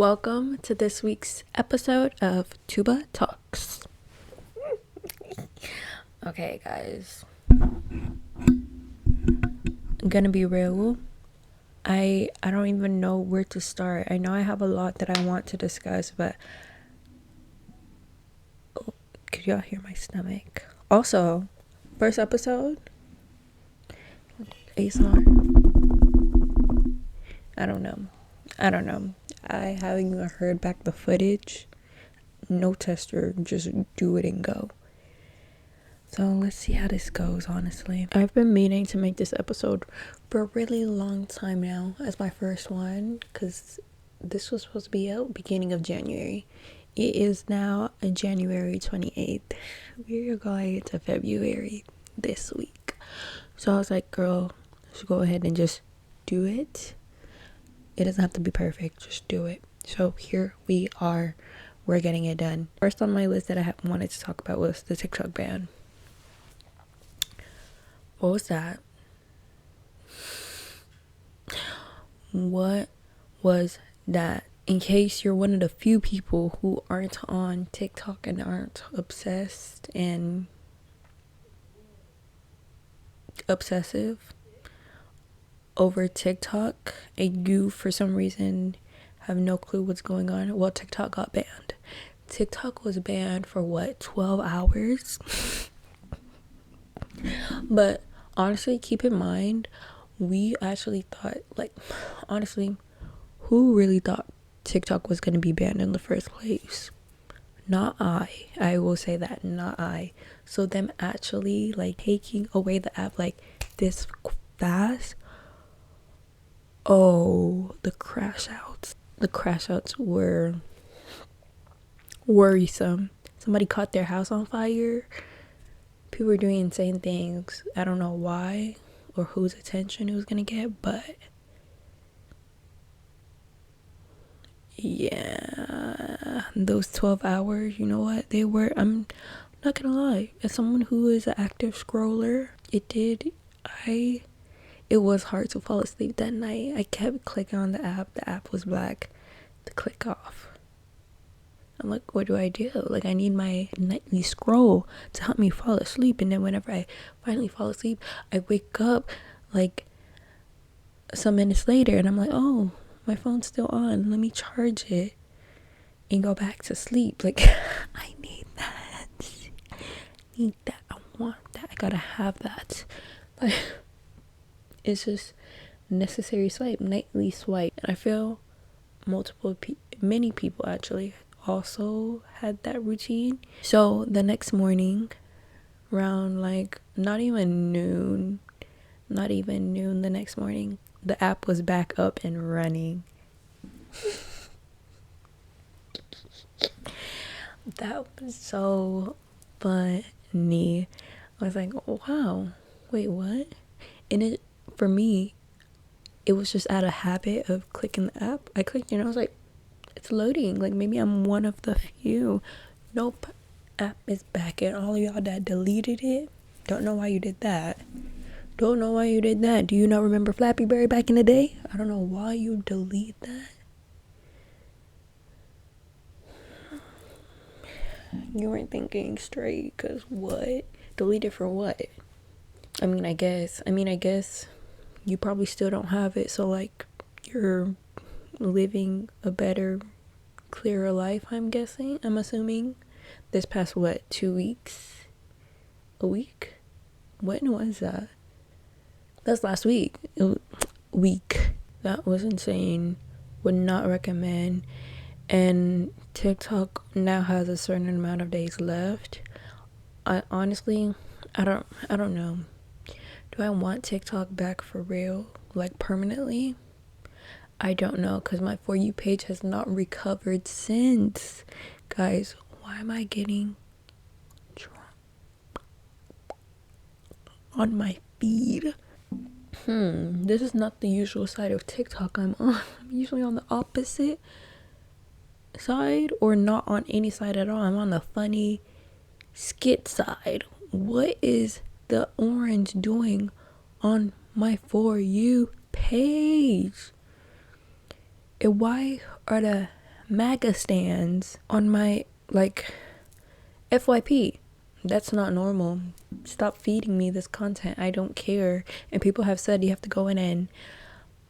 Welcome to this week's episode of Tuba Talks. Okay, guys. I'm gonna be real. I don't even know where to start. I know I have a lot that I want to discuss, but could y'all hear my stomach? Also, first episode, ASMR. I don't know. I haven't even heard back the footage. No tester, just do it and go. So let's see how this goes, honestly. I've been meaning to make this episode for a really long time now as my first one, because this was supposed to be out beginning of January. It is now January 28th. We're going to February this week. So I was like, girl, let's go ahead and just do it. It doesn't have to be perfect, just do it. So here we are. We're getting it done. First on my list that I wanted to talk about was the TikTok ban. What was that? What was that? In case you're one of the few people who aren't on TikTok and aren't obsessed and obsessive over TikTok, and you for some reason have no clue what's going on, well, TikTok got banned. TikTok was banned for what, 12 hours? But honestly, keep in mind, we actually thought, honestly, who really thought TikTok was going to be banned in the first place? Not I will say that, not I. So them actually taking away the app this fast, the crash outs were worrisome. Somebody caught their house on fire. People were doing insane things. I don't know why or whose attention it was gonna get, but yeah, those 12 hours, you know what they were. I'm not gonna lie, as someone who is an active scroller, it was hard to fall asleep that night. I kept clicking on the app was black to click off. I'm like, what do? I need my nightly scroll to help me fall asleep. And then whenever I finally fall asleep, I wake up some minutes later and I'm like, oh, my phone's still on. Let me charge it and go back to sleep. I need that. I want that. I gotta have that. It's just necessary swipe, nightly swipe. And I feel many people actually also had that routine. So the next morning, around not even noon the next morning, the app was back up and running. That was so funny. I was like, oh, wow, wait, what? And for me, it was just out of habit of clicking the app. I clicked and I was like, it's loading. Maybe I'm one of the few. Nope, app is back. And all of y'all that deleted it, don't know why you did that. Do you not remember Flappy Bird back in the day? I don't know why you delete that. You weren't thinking straight, cause what? Delete it for what? I guess you probably still don't have it, so you're living a better, clearer life, I'm assuming. This past 2 weeks? A week? When was that? That's last week. Week. That was insane. Would not recommend. And TikTok now has a certain amount of days left. I honestly, I don't know. Do I want TikTok back for real? Permanently? I don't know, because my For You page has not recovered since. Guys, why am I getting Trump on my feed? This is not the usual side of TikTok I'm on. I'm usually on the opposite side, or not on any side at all. I'm on the funny skit side. What is the orange doing on my For You page? And why are the MAGA stands on my, like, FYP. That's not normal. Stop feeding me this content. I don't care. And people have said you have to go in and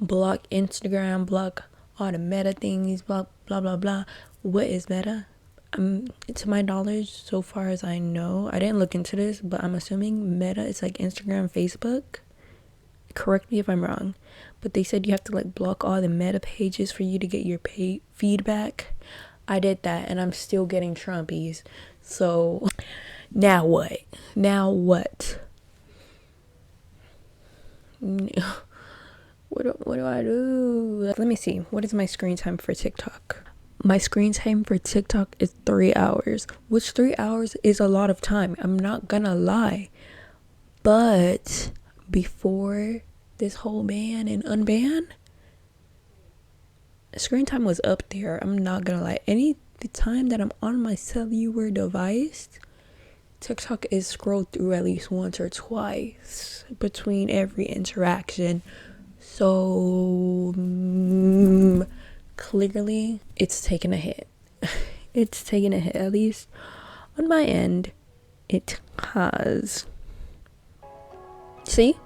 block Instagram, block all the meta things, blah, blah, blah, blah. What is meta? To my knowledge, so far as I know, I didn't look into this, but I'm assuming meta is like Instagram, Facebook. Correct me if I'm wrong. But they said you have to like block all the meta pages for you to get your feedback. I did that and I'm still getting Trumpies. So now what? What do I do? Let me see. What is my screen time for TikTok? My screen time for TikTok is 3 hours, which 3 hours is a lot of time. I'm not gonna lie. But before this whole ban and unban, screen time was up there. I'm not gonna lie. The time that I'm on my cellular device, TikTok is scrolled through at least once or twice between every interaction. So clearly it's taken a hit. It's taken a hit. At least on my end, it has. See?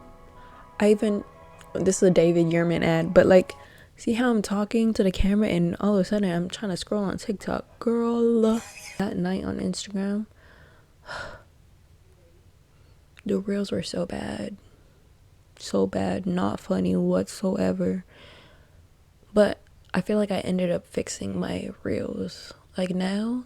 This is a David Yerman ad, but like, see how I'm talking to the camera and all of a sudden I'm trying to scroll on TikTok. Girl, that night on Instagram, the reels were so bad. So bad, not funny whatsoever. But I feel like I ended up fixing my reels. Like now,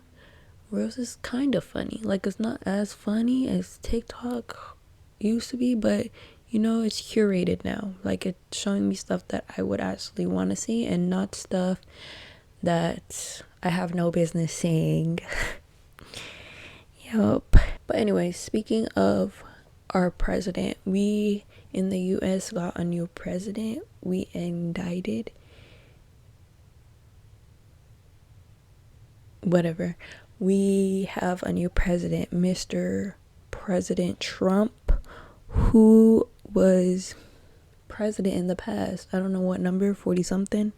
reels is kind of funny. Like it's not as funny as TikTok used to be, but you know, it's curated now. Like it's showing me stuff that I would actually want to see and not stuff that I have no business seeing. Yup. But anyway, speaking of our president, we in the US got a new president. We indicted whatever. We have a new president, Mr. President Trump, who was president in the past. I don't know what number, 40 something.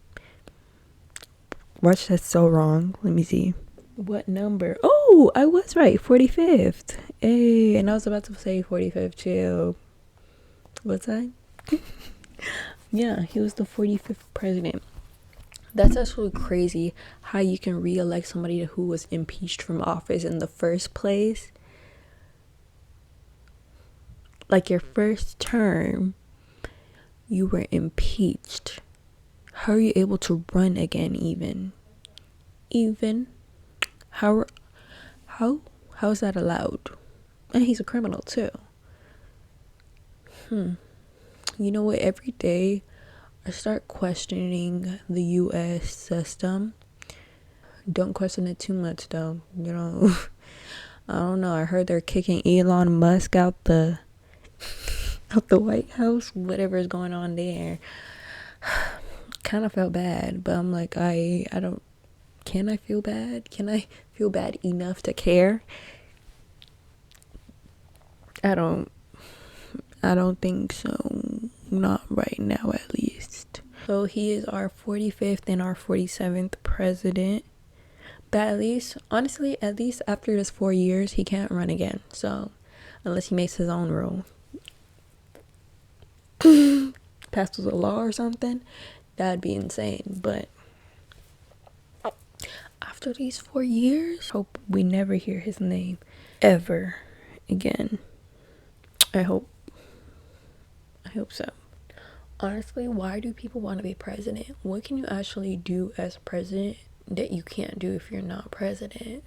Watch, that's so wrong. Let me see. What number? Oh, I was right, 45th. Hey, and I was about to say 45th too. What's that? Yeah, he was the 45th president. That's actually crazy how you can re-elect somebody who was impeached from office in the first place. Like your first term, you were impeached. How are you able to run again even? How is that allowed? And he's a criminal too. You know what? Every day I start questioning the US system. Don't question it too much though. You know, I don't know. I heard they're kicking Elon Musk out the White House. Whatever is going on there. Kind of felt bad, but I'm like, I don't. Can I feel bad? Can I feel bad enough to care? I don't think so. Not right now, at least. So he is our 45th and our 47th president. But at least after this 4 years, he can't run again. So unless he makes his own rule, passes a law or something, that'd be insane. But after these 4 years, hope we never hear his name ever again. I hope so. Honestly, why do people want to be president? What can you actually do as president that you can't do if you're not president?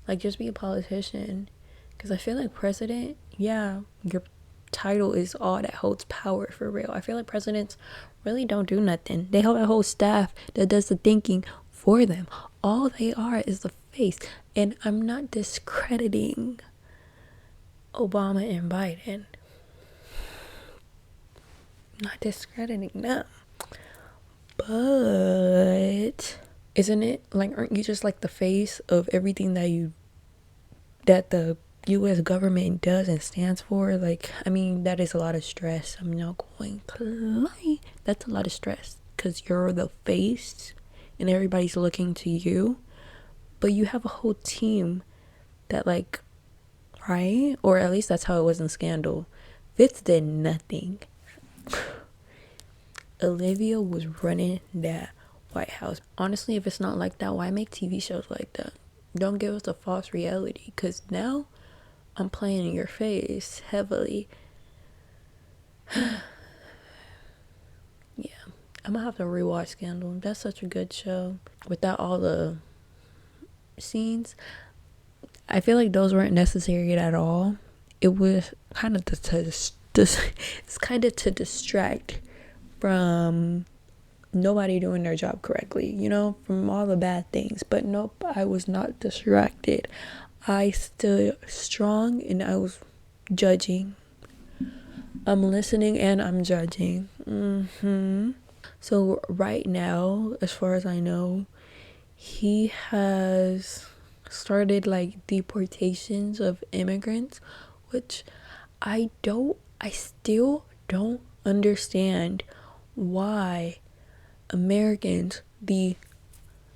Like, just be a politician. Because I feel like president, yeah, your title is all that holds power for real. I feel like presidents really don't do nothing. They have a whole staff that does the thinking for them. All they are is the face. And I'm not discrediting Obama and Biden. Not discrediting them. But isn't it like, aren't you just like the face of everything that the US government does and stands for? Like, I mean, that is a lot of stress. I'm not going to lie. That's a lot of stress because you're the face and everybody's looking to you, but you have a whole team that, like, right? Or at least that's how it was in Scandal. Fitz did nothing. Olivia was running that White House. Honestly, if it's not like that, why make TV shows like that? Don't give us a false reality, because now I'm playing in your face heavily. Yeah, I'm gonna have to rewatch Scandal. That's such a good show. Without all the scenes, I feel like those weren't necessary at all. It was kind of it's kind of to distract from nobody doing their job correctly, you know, from all the bad things. But nope, I was not distracted. I stood strong and I was judging. I'm listening and I'm judging. So right now, as far as I know, he has started like deportations of immigrants, which I still don't understand why the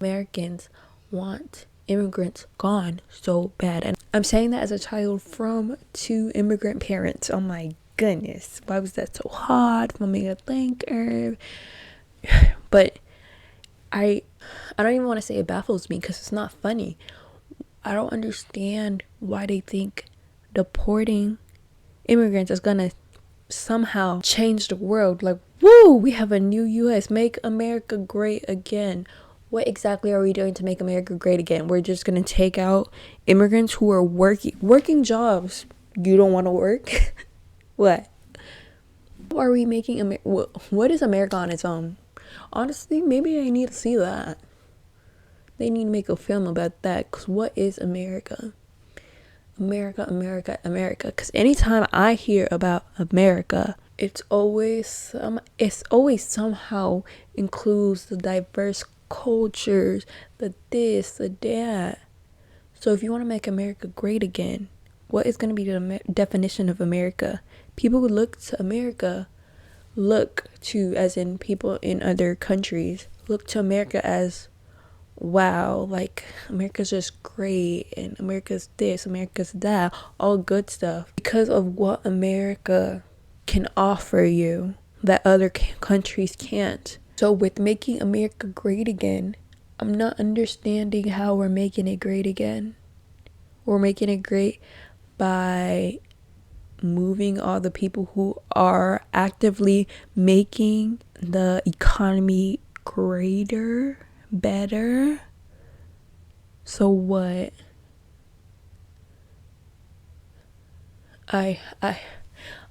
Americans want immigrants gone so bad. And I'm saying that as a child from 2 immigrant parents. Oh my goodness, why was that so hard for me to think of? But I don't even want to say it baffles me, because it's not funny. I don't understand why they think deporting immigrants is gonna somehow change the world. Like, woo, we have a new US, make America great again. What exactly are we doing to make America great again? We're just gonna take out immigrants who are working jobs you don't want to work. What are we making what is America on its own? Honestly, maybe I need to see that. They need to make a film about that, because what is America? America. Because anytime I hear about America, it's always somehow includes the diverse cultures, the this, the that. So if you want to make America great again, what is going to be the definition of America? People would look to, as in people in other countries, look to America as, wow, like America's just great, and America's this, America's that, all good stuff, because of what America can offer you that other countries can't. So with making America great again, I'm not understanding how we're making it great again. We're making it great by moving all the people who are actively making the economy greater, better. So what? I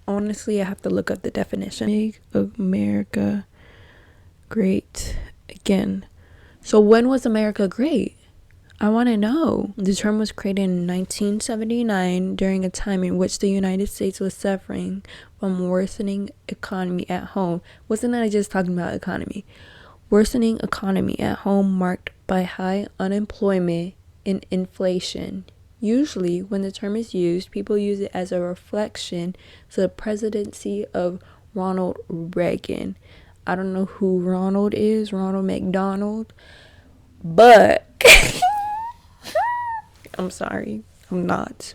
honestly, I have to look up the definition. Make America great again. So when was America great? I want to know. The term was created in 1979 during a time in which the United States was suffering from worsening economy at home. Wasn't I just talking about economy? Worsening economy at home, marked by high unemployment and inflation. Usually, when the term is used, people use it as a reflection to the presidency of Ronald Reagan. I don't know who Ronald is, Ronald McDonald, but I'm sorry. I'm not.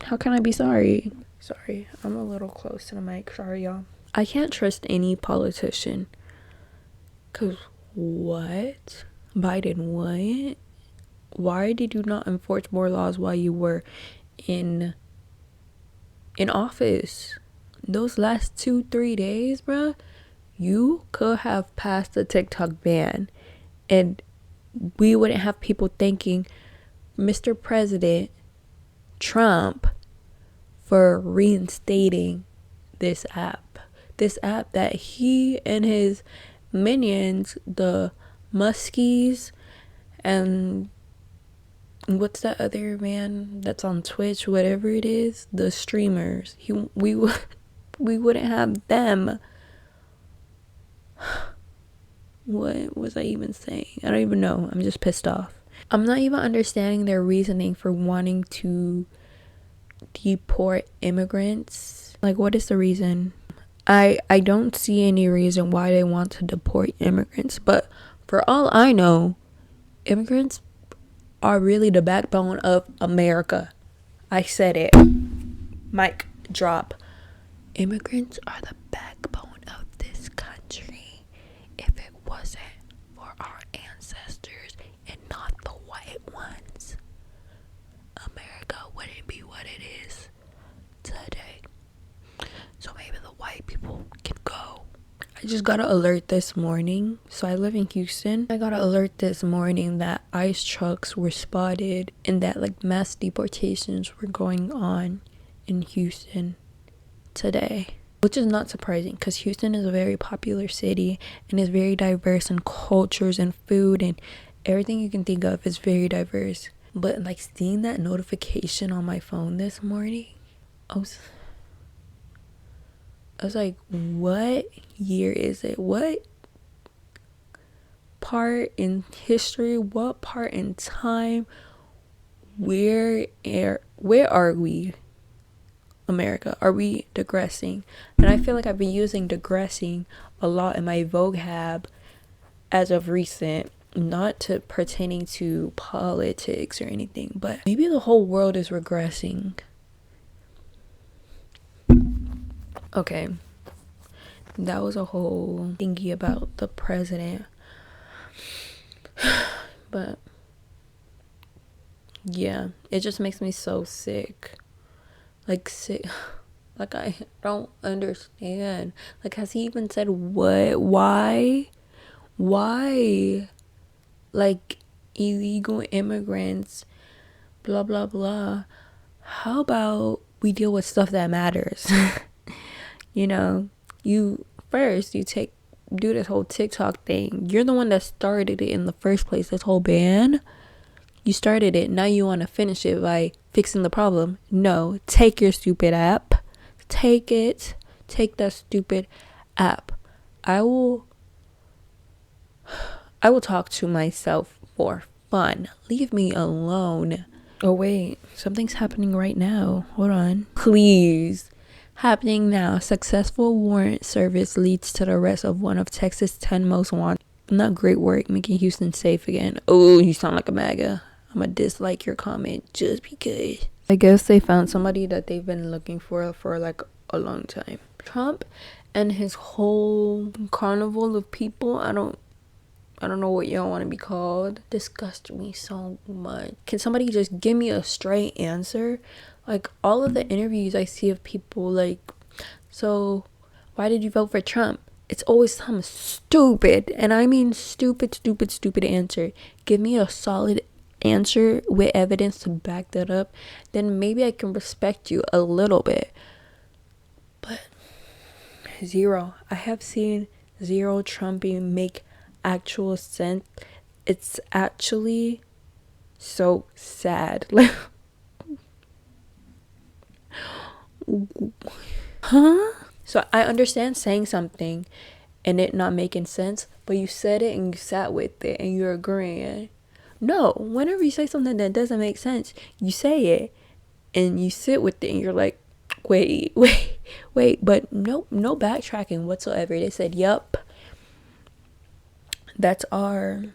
How can I be sorry? Sorry, I'm a little close to the mic. Sorry, y'all. I can't trust any politician. Cause what? Biden, what? Why did you not enforce more laws while you were in office? Those last 2-3 days, bruh, you could have passed the TikTok ban, and we wouldn't have people thanking Mr. President Trump for reinstating this app that he and his minions, the Muskies, and what's that other man that's on Twitch, whatever it is, the streamers, we wouldn't have them. What was I even saying? I don't even know. I'm just pissed off. I'm not even understanding their reasoning for wanting to deport immigrants. Like, what is the reason? I don't see any reason why they want to deport immigrants, but for all I know, immigrants are really the backbone of America. I said it. Mic drop. Immigrants are the backbone of this country. If it wasn't for our ancestors and not the white ones, America wouldn't be what it is today. So maybe the white people can go. I just got an alert this morning. So I live in Houston. I got an alert this morning that ICE trucks were spotted and that like mass deportations were going on in Houston today, which is not surprising because Houston is a very popular city and is very diverse in cultures and food and everything you can think of is very diverse. But like seeing that notification on my phone this morning, I was like, what year is it? What part in history? What part in time? Where are we? America, are we digressing? And I feel like I've been using digressing a lot in my vocab as of recent, not to pertaining to politics or anything, but maybe the whole world is regressing. Okay, that was a whole thingy about the president. But yeah, it just makes me so sick. Like sick. Like I don't understand. Like has he even said what? Why? Like illegal immigrants, blah blah blah. How about we deal with stuff that matters? You know, you do this whole TikTok thing. You're the one that started it in the first place, this whole ban. You started it. Now you want to finish it by fixing the problem. No, take your stupid app. Take it. Take that stupid app. I will talk to myself for fun. Leave me alone. Oh wait, something's happening right now. Hold on. Please. Happening now. Successful warrant service leads to the arrest of one of Texas' 10 most wanted. Not great work making Houston safe again. Oh, you sound like a MAGA. I'm gonna dislike your comment just because. I guess they found somebody that they've been looking for like a long time. Trump and his whole carnival of people, I don't know what y'all want to be called, disgust me so much. Can somebody just give me a straight answer? Like all of the interviews I see of people like, so why did you vote for Trump? It's always some stupid, and I mean stupid answer. Give me a solid answer with evidence to back that up, then maybe I can respect you a little bit. But zero. I have seen zero Trumping make actual sense. It's actually so sad. Like, huh? So I understand saying something and it not making sense, but you said it and you sat with it and you're agreeing. No, whenever you say something that doesn't make sense, you say it and you sit with it and you're like, wait, but no backtracking whatsoever. They said, yup, that's the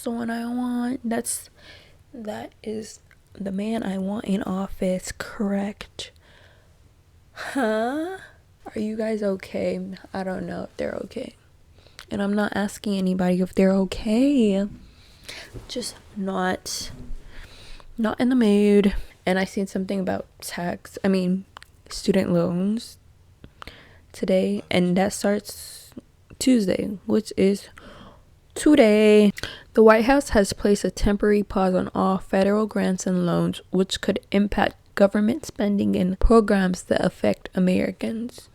one I want. That is the man I want in office, correct? Huh? Are you guys okay? I don't know if they're okay. And I'm not asking anybody if they're okay. Just not in the mood. And I seen something about student loans today, and that starts Tuesday, which is today. The White House has placed a temporary pause on all federal grants and loans, which could impact government spending and programs that affect Americans.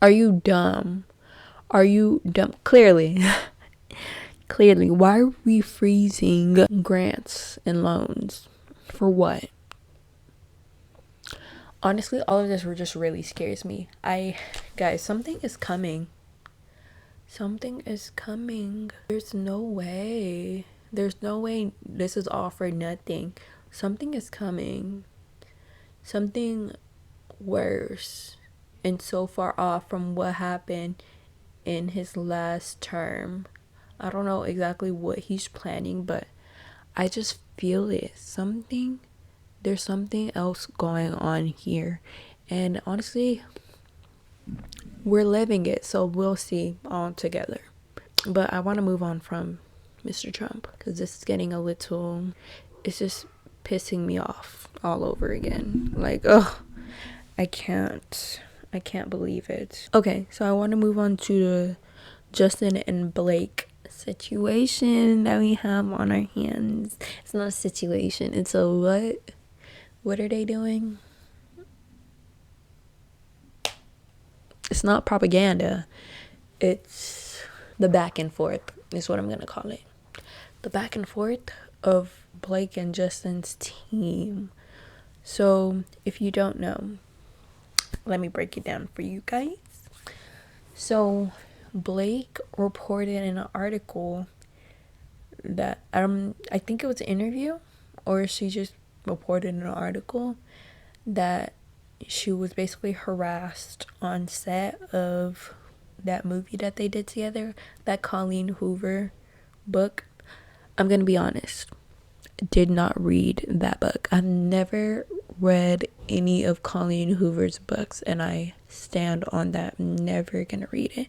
Are you dumb? Clearly. Why are we freezing grants and loans? For what? Honestly, all of this just really scares me. Guys, something is coming. There's no way this is all for nothing. Something is coming. Something worse. and so far off from what happened in his last term. I don't know exactly what he's planning, but I just feel it. There's something else going on here. And honestly, we're living it, so we'll see all together. But I want to move on from Mr. Trump because this is getting a little, it's just pissing me off all over again. Like, oh, I can't believe it. Okay, so I want to move on to the Justin and Blake situation that we have on our hands. It's not a situation, it's a what are they doing? It's not propaganda, it's the back and forth is what I'm gonna call it. The back and forth of Blake and Justin's team. So if you don't know, let me break it down for you guys. So Blake reported in an article that I think it was an interview, or she just reported in an article that she was basically harassed on set of that movie that they did together, that Colleen Hoover book. I'm gonna be honest, did not read that book. I've never read any of Colleen Hoover's books, and I stand on that. I'm never gonna read it.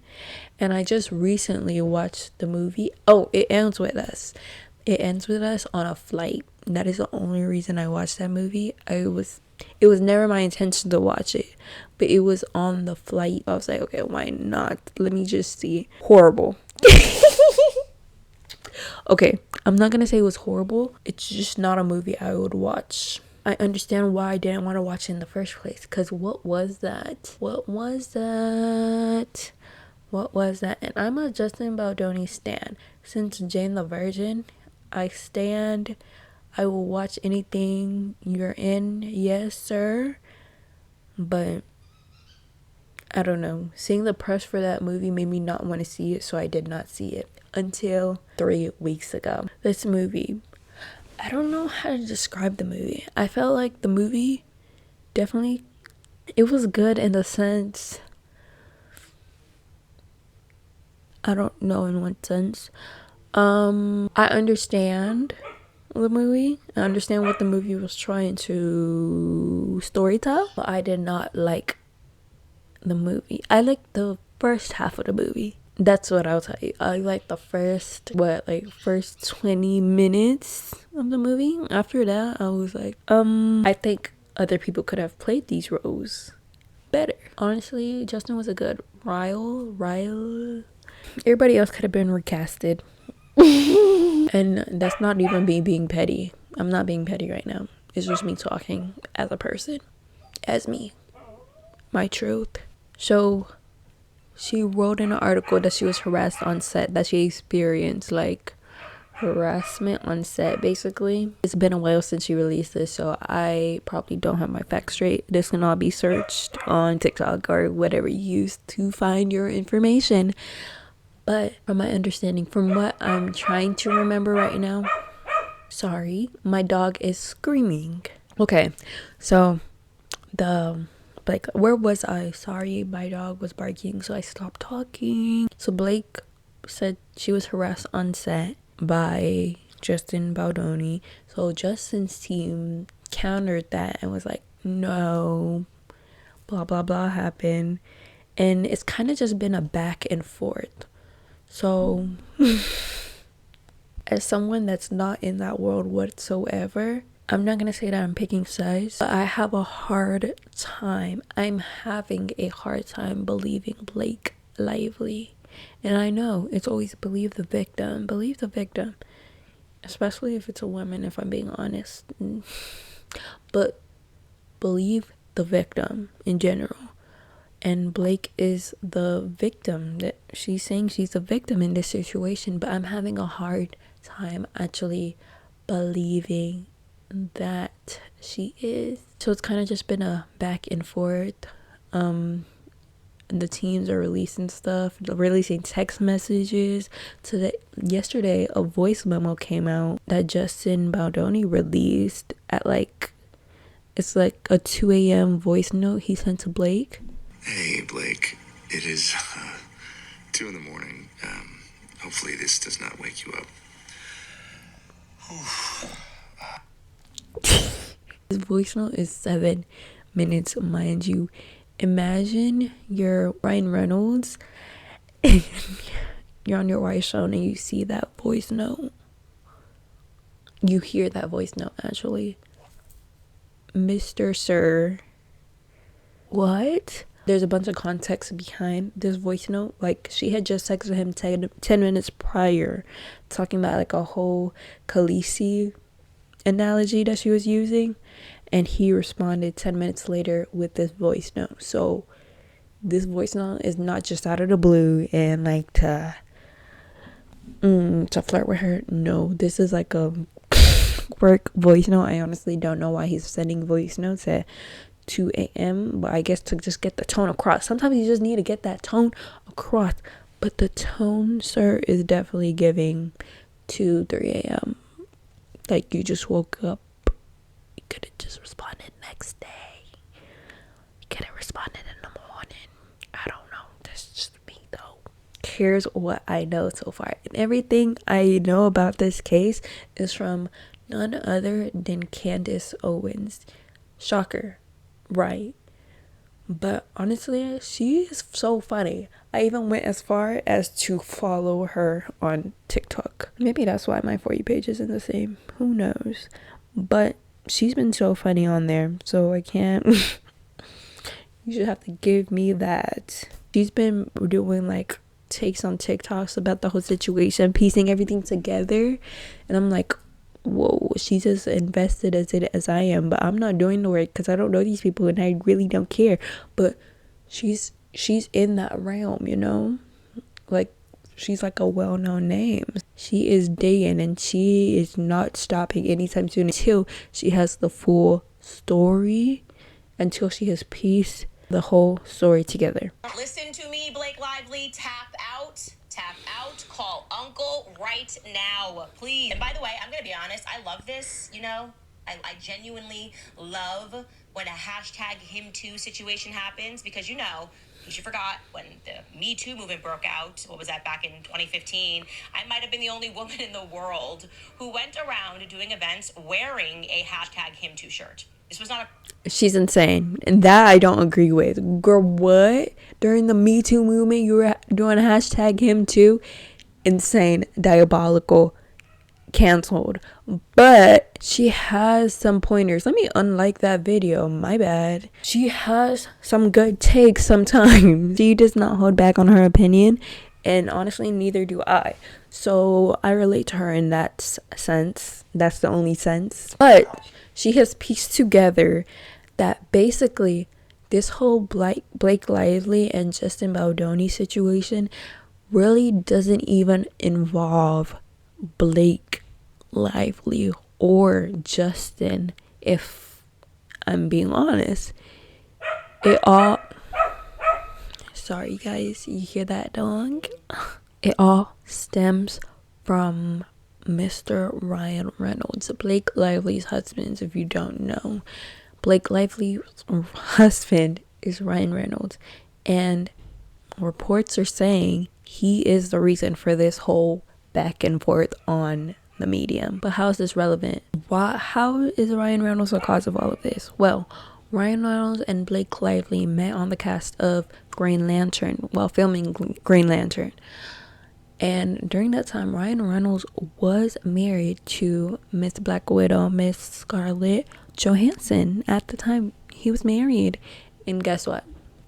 And I just recently watched the movie. Oh, It Ends With Us. It Ends With Us on a flight. That is the only reason I watched that movie. It was never my intention to watch it, but it was on the flight. I was like, okay, why not? Let me just see. Horrible. Okay, I'm not gonna say it was horrible. It's just not a movie I would watch. I understand why I didn't want to watch it in the first place. Because what was that? And I'm a Justin Baldoni stan. Since Jane the Virgin, I stand. I will watch anything you're in. Yes, sir. But I don't know. Seeing the press for that movie made me not want to see it, so I did not see it until 3 weeks ago. This movie, I don't know how to describe the movie. I felt like the movie definitely, it was good in the sense, I don't know in what sense. I understand the movie. I understand what the movie was trying to storytell, but I did not like the movie. I liked the first half of the movie. That's what I'll tell you. I like the first 20 minutes of the movie. After that, I was like, I think other people could have played these roles better. Honestly, Justin was a good Ryle. Everybody else could have been recasted. And that's not even me being petty. I'm not being petty right now. It's just me talking as a person. As me. My truth. So she wrote in an article that she was harassed on set, that she experienced like harassment on set basically. It's been a while since she released this, so I probably don't have my facts straight. This can all be searched on TikTok or whatever you use to find your information. But from my understanding, from what I'm trying to remember right now, sorry, my dog is screaming. Okay, so where was I? Sorry, my dog was barking, so I stopped talking. So Blake said she was harassed on set by Justin Baldoni. So Justin's team countered that and was like, no, blah, blah, blah happened. And it's kind of just been a back and forth. So as someone that's not in that world whatsoever, I'm not gonna say that I'm picking sides, but I'm having a hard time believing Blake Lively. And I know it's always believe the victim, especially if it's a woman, if I'm being honest. But believe the victim in general. And Blake is the victim. That she's saying she's a victim in this situation, but I'm having a hard time actually believing that she is. So it's kind of just been a back and forth. And the teams are releasing text messages. Yesterday a voice memo came out that Justin Baldoni released at it's like a 2 a.m. voice note he sent to Blake. Hey, Blake. It is 2 in the morning. Hopefully this does not wake you up. His voice note is 7 minutes, mind you. Imagine you're Ryan Reynolds and you're on your wife's phone and you see that voice note. You hear that voice note, actually. Mr. Sir. What? There's a bunch of context behind this voice note. Like, she had just texted him 10 minutes prior, talking about like a whole Khaleesi analogy that she was using, and he responded 10 minutes later with this voice note. So this voice note is not just out of the blue and like to flirt with her. No, this is like a work voice note. I honestly don't know why he's sending voice notes at 2 a.m. but I guess to just get the tone across. Sometimes you just need to get that tone across, but the tone, sir, is definitely giving 3 a.m. like you just woke up. You could have just responded next day. You could have responded in the morning. I don't know, that's just me though. Here's what I know so far, and everything I know about this case is from none other than Candace Owens. Shocker, right? But honestly, she is so funny. I even went as far as to follow her on TikTok. Maybe that's why my For You page isn't the same. Who knows? But she's been so funny on there, so I can't. You should have to give me that. She's been doing like takes on TikToks about the whole situation, piecing everything together, and I'm like, whoa, she's as invested as I am, but I'm not doing the work because I don't know these people and I really don't care. But she's in that realm, you know, like she's like a well-known name. She is digging and she is not stopping anytime soon until she has the full story, until she has pieced the whole story together. Listen to me, Blake Lively. Tap out. Tap out. Call Uncle right now, please. And by the way, I'm going to be honest. I love this, you know. I genuinely love when a hashtag him too situation happens because, you know, you forgot when the Me Too movement broke out. What was that, back in 2015? I might have been the only woman in the world who went around doing events wearing a hashtag him too shirt. This was not a... She's insane, and that I don't agree with. Girl, what? During the Me Too movement, you were doing a hashtag him too? Insane, diabolical, canceled. But she has some pointers. Let me unlike that video, my bad. She has some good takes sometimes. She does not hold back on her opinion, and honestly neither do I. So I relate to her in that sense. That's the only sense. But she has pieced together that basically this whole Blake Lively and Justin Baldoni situation really doesn't even involve Blake Lively or Justin, if I'm being honest. It all... Sorry guys, you hear that dog? It all stems from Mr. Ryan Reynolds, Blake Lively's husband. If you don't know, Blake Lively's husband is Ryan Reynolds, and reports are saying he is the reason for this whole back and forth on the medium. But how is this relevant? How is Ryan Reynolds the cause of all of this? Well, Ryan Reynolds and Blake Lively met on the cast of Green Lantern while filming Green Lantern. And during that time, Ryan Reynolds was married to Miss Black Widow, Miss Scarlett Johansson. At the time, he was married. And guess what?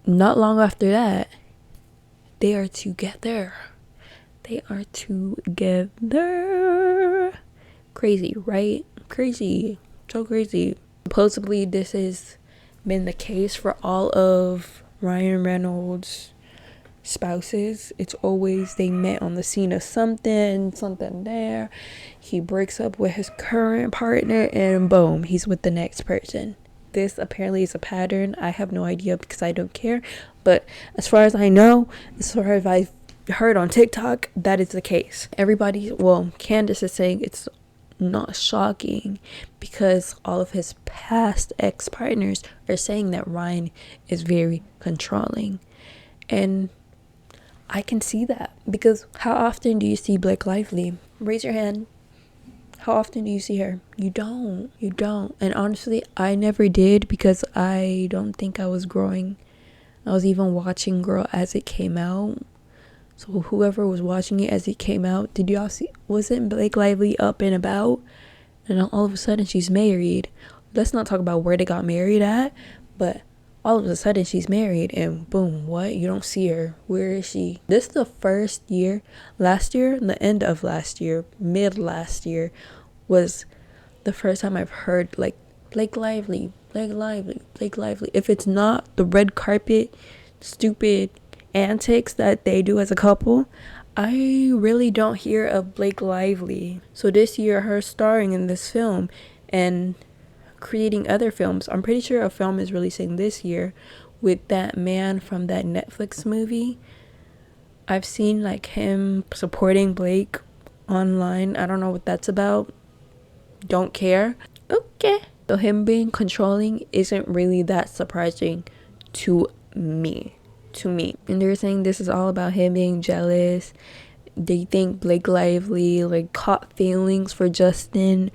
Not long after that, they are together. They are together. Crazy, right? Crazy. So crazy. Supposedly, this has been the case for all of Ryan Reynolds' spouses. It's always they met on the scene of something there. He breaks up with his current partner and boom, he's with the next person. This apparently is a pattern. I have no idea because I don't care. But as far as I know, as far as I've heard on TikTok, that is the case. Everybody, well, Candace is saying it's not shocking because all of his past ex-partners are saying that Ryan is very controlling. And I can see that, because how often do you see Blake Lively? Raise your hand. How often do you see her? You don't. And honestly, I never did, because I don't think I was growing. I was even watching Girl as it came out. So whoever was watching it as it came out, did y'all see? Wasn't Blake Lively up and about? And all of a sudden she's married. Let's not talk about where they got married at, but all of a sudden she's married, and boom, what? You don't see her. Where is she? This is the first year. Last year, the end of last year, mid last year, was the first time I've heard like Blake Lively. If it's not the red carpet, stupid antics that they do as a couple, I really don't hear of Blake Lively. So this year, her starring in this film and creating other films. I'm pretty sure a film is releasing this year with that man from that Netflix movie. I've seen like him supporting Blake online. I don't know what that's about. Don't care. Okay. So him being controlling isn't really that surprising to me. And they're saying this is all about him being jealous. They think Blake Lively like caught feelings for Justin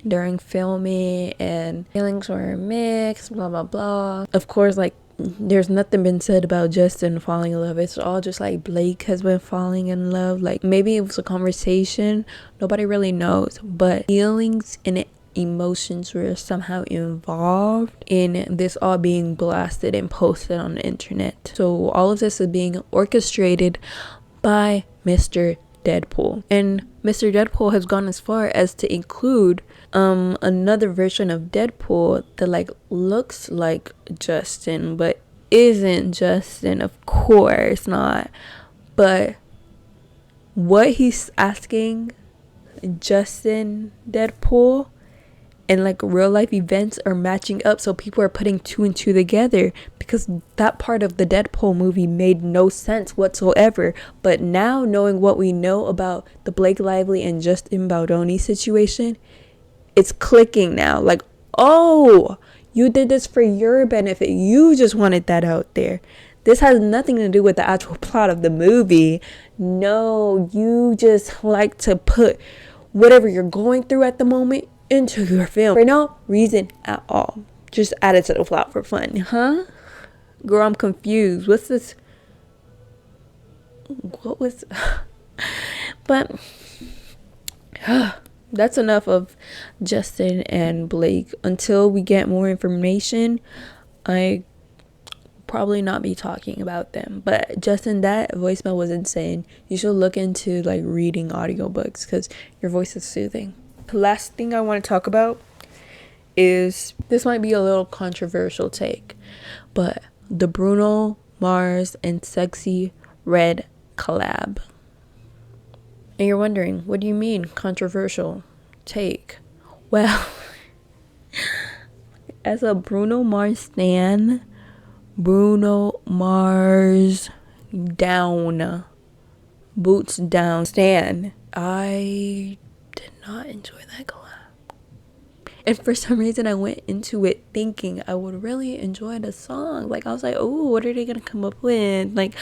during filming, and feelings were mixed, blah blah blah. Of course, like, there's nothing been said about Justin falling in love. It's all just like Blake has been falling in love. Like, maybe it was a conversation, nobody really knows, but feelings and emotions were somehow involved in this all being blasted and posted on the internet. So all of this is being orchestrated by Mr. Deadpool, and Mr. Deadpool has gone as far as to include another version of Deadpool that like looks like Justin but isn't Justin. Of course not, but what he's asking Justin Deadpool and like real life events are matching up, so people are putting two and two together, because that part of the Deadpool movie made no sense whatsoever. But now, knowing what we know about the Blake Lively and Justin Baldoni situation, it's clicking now. Like, oh, you did this for your benefit. You just wanted that out there. This has nothing to do with the actual plot of the movie. No, you just like to put whatever you're going through at the moment into your film for no reason at all. Just add it to the plot for fun, huh? Girl, I'm confused. What's this? What was? But that's enough of Justin and Blake. Until we get more information, I probably not be talking about them. But Justin, that voicemail was insane. You should look into like reading audiobooks, because your voice is soothing. The last thing I want to talk about is, this might be a little controversial take, but the Bruno Mars and Sexy Red collab. And you're wondering, what do you mean controversial take? Well, as a Bruno Mars stan, Bruno Mars down, boots down stan, I did not enjoy that collab. And for some reason, I went into it thinking I would really enjoy the song. Like, I was like, oh, what are they gonna come up with? Like,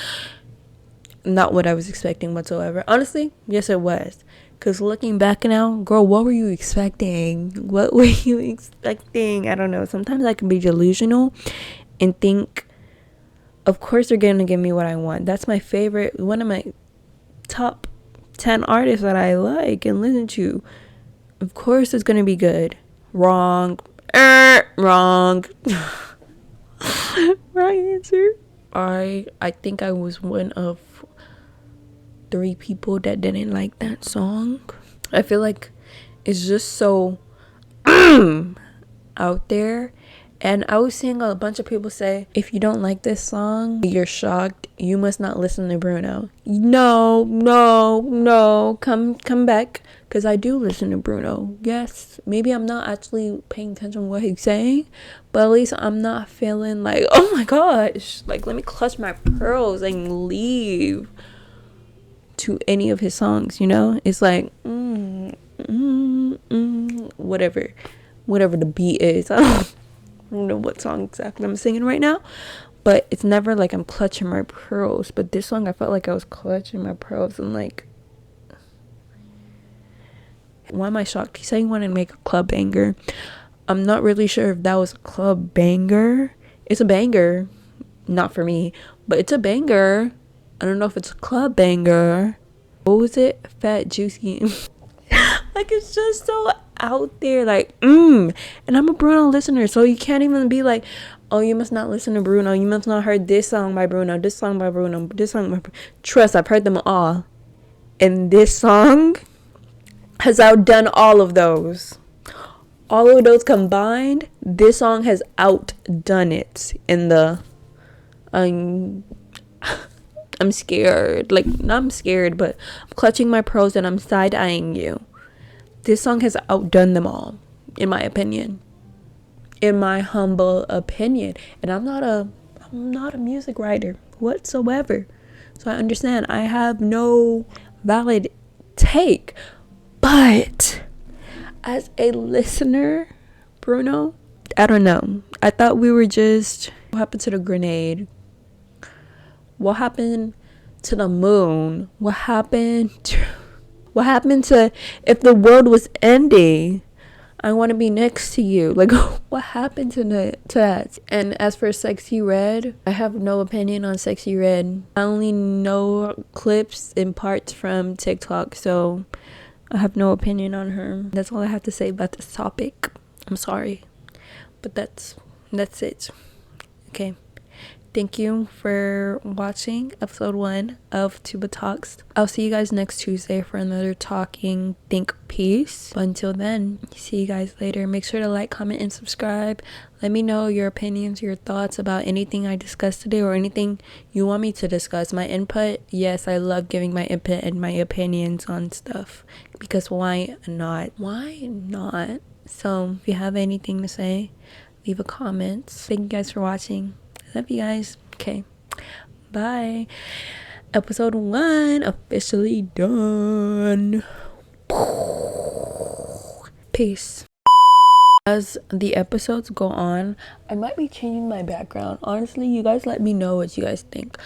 not what I was expecting whatsoever. Honestly, yes, it was. Because looking back now, girl, what were you expecting? What were you expecting? I don't know. Sometimes I can be delusional and think, of course they're gonna give me what I want. That's my favorite, one of my top 10 artists that I like and listen to. Of course it's gonna be good. Wrong. Wrong. Wrong answer. I think I was one of 3 people that didn't like that song. I feel like it's just so out there. And I was seeing a bunch of people say, if you don't like this song, you're shocked. You must not listen to Bruno. No. Come back. Because I do listen to Bruno. Yes, maybe I'm not actually paying attention to what he's saying, but at least I'm not feeling like, oh my gosh, like, let me clutch my pearls and leave to any of his songs, you know? It's like, whatever the beat is. I don't know what song exactly I'm singing right now, but it's never like I'm clutching my pearls. But this song, I felt like I was clutching my pearls, and like, why am I shocked? He said he wanted to make a club banger. I'm not really sure if that was a club banger. It's a banger, not for me, but it's a banger. I don't know if it's a club banger. What was it? Fat, juicy. Like, it's just so out there, like, and I'm a Bruno listener, so you can't even be like, oh, you must not listen to Bruno, you must not heard this song by Bruno, this song by Bruno, this song by Bruno. Trust, I've heard them all, and this song has outdone all of those combined. This song has outdone it in the I'm scared, like, not I'm scared, but I'm clutching my pearls and I'm side-eyeing you. This song has outdone them all, in my opinion. In my humble opinion. And I'm not a music writer whatsoever. So I understand I have no valid take. But as a listener, Bruno, I don't know. I thought we were just, what happened to the grenade? What happened to the moon? What happened to if the world was ending? I want to be next to you. Like, what happened to that? And as for Sexy Red, I have no opinion on Sexy Red. I only know clips and parts from TikTok, so I have no opinion on her. That's all I have to say about this topic. I'm sorry, but that's it. Okay. Thank you for watching episode 1 of Tuba Talks. I'll see you guys next Tuesday for another talking think piece. But until then, see you guys later. Make sure to like, comment, and subscribe. Let me know your opinions, your thoughts about anything I discussed today or anything you want me to discuss. My input, yes, I love giving my input and my opinions on stuff. Because why not? So if you have anything to say, leave a comment. Thank you guys for watching. Love you guys. Okay. Bye. Episode 1 officially done. Peace. As the episodes go on, I might be changing my background. Honestly, you guys let me know what you guys think.